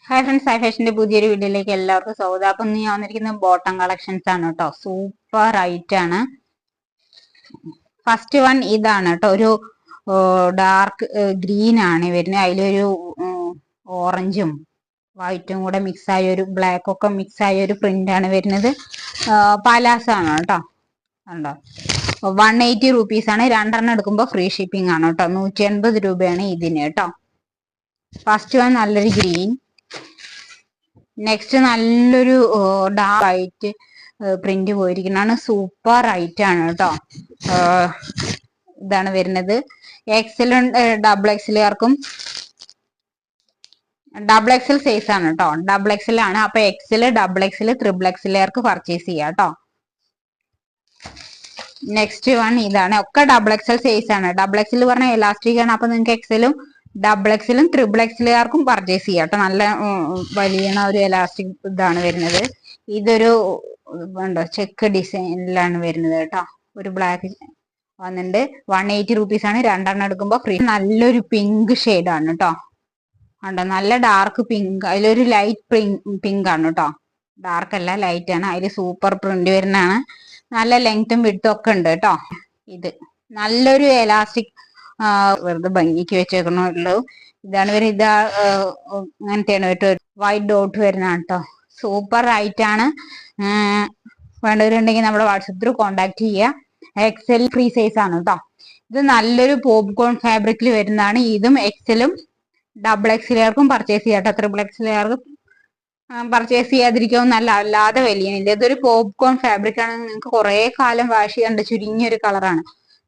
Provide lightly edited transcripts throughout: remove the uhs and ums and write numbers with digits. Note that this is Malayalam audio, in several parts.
ഹായ് ഫ്രണ്ട്സ്, ഹൈ ഫാഷന്റെ പുതിയൊരു വീഡിയോയിലേക്ക് എല്ലാവർക്കും സ്വാഗതം. അപ്പൊ ഇന്ന് ഞാൻ വന്നിരിക്കുന്നത് ബോട്ടം കളക്ഷൻസ് ആണ് കേട്ടോ. സൂപ്പർ ഐറ്റം ആണ്. ഫസ്റ്റ് വൺ ഇതാണ് കേട്ടോ. ഒരു ഡാർക്ക് ഗ്രീൻ ആണ് വരുന്നത്. അതിലൊരു ഓറഞ്ചും വൈറ്റും കൂടെ മിക്സ് ആയ ഒരു ബ്ലാക്ക് ഒക്കെ മിക്സ് ആയ ഒരു പ്രിന്റ് ആണ് വരുന്നത്. പലാസോ ആണ് കേട്ടോ. ഉണ്ടോ 180 റുപ്പീസ് ആണ്. രണ്ടെണ്ണം എടുക്കുമ്പോൾ ഫ്രീ ഷിപ്പിംഗ് ആണ് കേട്ടോ. 180 രൂപയാണ് ഇതിന് കേട്ടോ. ഫസ്റ്റ് വൺ നല്ലൊരു ഗ്രീൻ. നെക്സ്റ്റ് നല്ലൊരു ഡാർക്ക് വൈറ്റ് പ്രിന്റ് പോയിരിക്കുന്നതാണ്. സൂപ്പർ ഐറ്റം ആണ് കേട്ടോ. ഇതാണ് വരുന്നത്. എക്സലും ഡബിൾ എക്സലുകാർക്കും ഡബിൾ എക്സൽ സൈസ് ആണ് കേട്ടോ. ഡബിൾ എക്സൽ ആണ്. അപ്പൊ എക്സൽ, ഡബിൾ എക്സൽ, ത്രിബിൾ എക്സലുകാർക്ക് പർച്ചേസ് ചെയ്യാം കേട്ടോ. നെക്സ്റ്റ് വൺ ഇതാണ്. ഒക്കെ ഡബിൾ എക്സൽ സൈസ് ആണ്. ഡബിൾ എക്സൽ പറഞ്ഞാൽ എലാസ്റ്റിക് ആണ്. അപ്പൊ നിങ്ങൾക്ക് എക്സലും ഡബിൾ എക്സലും ത്രിബിൾ എക്സലുകാർക്കും പർച്ചേസ് ചെയ്യാം കേട്ടോ. നല്ല വലിയ ഒരു എലാസ്റ്റിക് ഇതാണ് വരുന്നത്. ഇതൊരു ഉണ്ടോ ചെക്ക് ഡിസൈനിലാണ് വരുന്നത് കേട്ടോ. ഒരു ബ്ലാക്ക് വന്നിട്ടുണ്ട്. 180 റുപ്പീസ് ആണ്. രണ്ടെണ്ണം എടുക്കുമ്പോൾ ഫ്രീ. നല്ലൊരു പിങ്ക് ഷെയ്ഡ് ആണ് കേട്ടോ. ഉണ്ടോ നല്ല ഡാർക്ക് പിങ്ക്. അതിലൊരു ലൈറ്റ് പിങ്ക് ആണ് കേട്ടോ. ഡാർക്ക് അല്ല, ലൈറ്റ് ആണ്. അതിൽ സൂപ്പർ പ്രിന്റ് വരുന്നതാണ്. നല്ല ലെങ്ത്തും വിഡ്ത്തും ഒക്കെ ഉണ്ട് കേട്ടോ. ഇത് നല്ലൊരു എലാസ്റ്റിക് വെറുതെ ഭംഗിക്ക് വെച്ചേക്കണുള്ളൂ. ഇതാണ് വരുന്നത്. ഇതാ അങ്ങനത്തെയാണ് കേട്ടോ. വൈറ്റ് ഡോട്ട് വരുന്നതാണ് കേട്ടോ. സൂപ്പർ ഐറ്റം ആണ്. വേണ്ടവരുണ്ടെങ്കിൽ നമ്മുടെ വാട്സപ്പ് കോണ്ടാക്ട് ചെയ്യുക. എക്സൽ ഫ്രീ സൈസ് ആണ് കേട്ടോ. ഇത് നല്ലൊരു പോപ്കോൺ ഫാബ്രിക്കിൽ വരുന്നതാണ്. ഇതും എക്സലും ഡബിൾ എക്സലുകാർക്കും പർച്ചേസ് ചെയ്യാം കേട്ടോ. ത്രിബിൾ എക്സലുകാർക്ക് പർച്ചേസ് ചെയ്യാതിരിക്കും നല്ല. അല്ലാതെ വലിയനില്ല. ഇതൊരു പോപ്കോൺ ഫാബ്രിക് ആണ്. നിങ്ങൾക്ക് കുറെ കാലം വാഷ് ചെയ്യാണ്ട് ചുരുങ്ങിയൊരു കളറാണ്.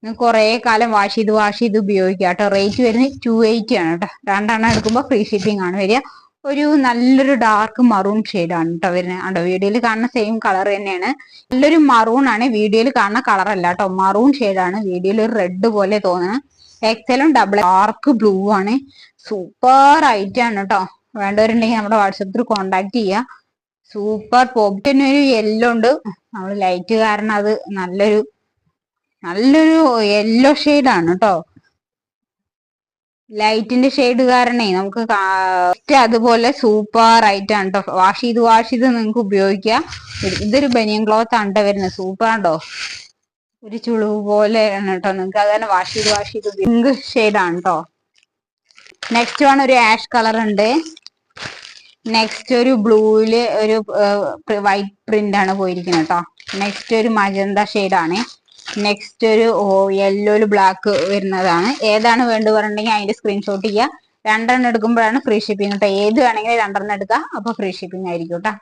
നിങ്ങൾക്ക് കുറെ കാലം വാഷ് ചെയ്ത് ഉപയോഗിക്കാം കേട്ടോ. റേറ്റ് വരുന്നത് 280 ആണ് കേട്ടോ. രണ്ടെണ്ണം എടുക്കുമ്പോൾ ഫ്രീ ഷിപ്പിംഗ് ആണ് വരിക. ഒരു നല്ലൊരു ഡാർക്ക് മറൂൺ ഷെയ്ഡ് ആണ് കേട്ടോ വരുന്നത്. കേട്ടോ വീഡിയോയിൽ കാണുന്ന സെയിം കളർ തന്നെയാണ്. നല്ലൊരു മറൂൺ ആണ്. വീഡിയോയിൽ കാണുന്ന കളർ അല്ല കേട്ടോ. മറൂൺ ഷെയ്ഡ് ആണ്. വീഡിയോയിൽ ഒരു റെഡ് പോലെ തോന്നുന്നത്. എക്സലും ഡബിൾ ഡാർക്ക് ബ്ലൂ ആണ്. സൂപ്പർ ഐറ്റം ആണ് കേട്ടോ. വേണ്ടവരുണ്ടെങ്കിൽ നമ്മുടെ വാട്സപ്പിൽ കോണ്ടാക്ട് ചെയ്യുക. സൂപ്പർ പോപ്റ്റിന് ഒരു യെല്ലോ ഉണ്ട്. നമ്മൾ ലൈറ്റ് കാരണം അത് നല്ലൊരു യെല്ലോ ഷെയ്ഡാണ് കേട്ടോ. ലൈറ്റിന്റെ ഷെയ്ഡ് കാരണേ നമുക്ക് അതുപോലെ സൂപ്പർ ഐറ്റം ആണ് കേട്ടോ. വാഷ് ചെയ്ത് നിങ്ങൾക്ക് ഉപയോഗിക്കാം. ഇതൊരു ബനിയൻ ക്ലോത്ത് ആണ് വരുന്നത്. സൂപ്പർ ആണോ. ഒരു ചുളിവ് പോലെയാണ് കേട്ടോ. നിങ്ങൾക്ക് അത് തന്നെ വാഷ് ചെയ്ത് പിങ്ക് ഷെയ്ഡാണ് കേട്ടോ. നെക്സ്റ്റ് വൺ ഒരു ആഷ് കളർ ഉണ്ട്. നെക്സ്റ്റ് ഒരു ബ്ലൂവില് ഒരു വൈറ്റ് പ്രിന്റ് ആണ് പോയിരിക്കുന്നത് കേട്ടോ. നെക്സ്റ്റ് ഒരു മജന്ത ഷെയ്ഡാണ്. നെക്സ്റ്റ് ഒരു യെല്ലോയില് ബ്ലാക്ക് വരുന്നതാണ്. ഏതാണ് വേണ്ടത് പറഞ്ഞിട്ടുണ്ടെങ്കിൽ അതിന്റെ സ്ക്രീൻഷോട്ട് ചെയ്യുക. രണ്ടെണ്ണം എടുക്കുമ്പോഴാണ് ഫ്രീ ഷിപ്പിംഗ് കേട്ടോ. ഏത് വേണമെങ്കിലും രണ്ടെണ്ണം എടുക്കാം. അപ്പൊ ഫ്രീ ഷിപ്പിംഗ് ആയിരിക്കും കേട്ടോ.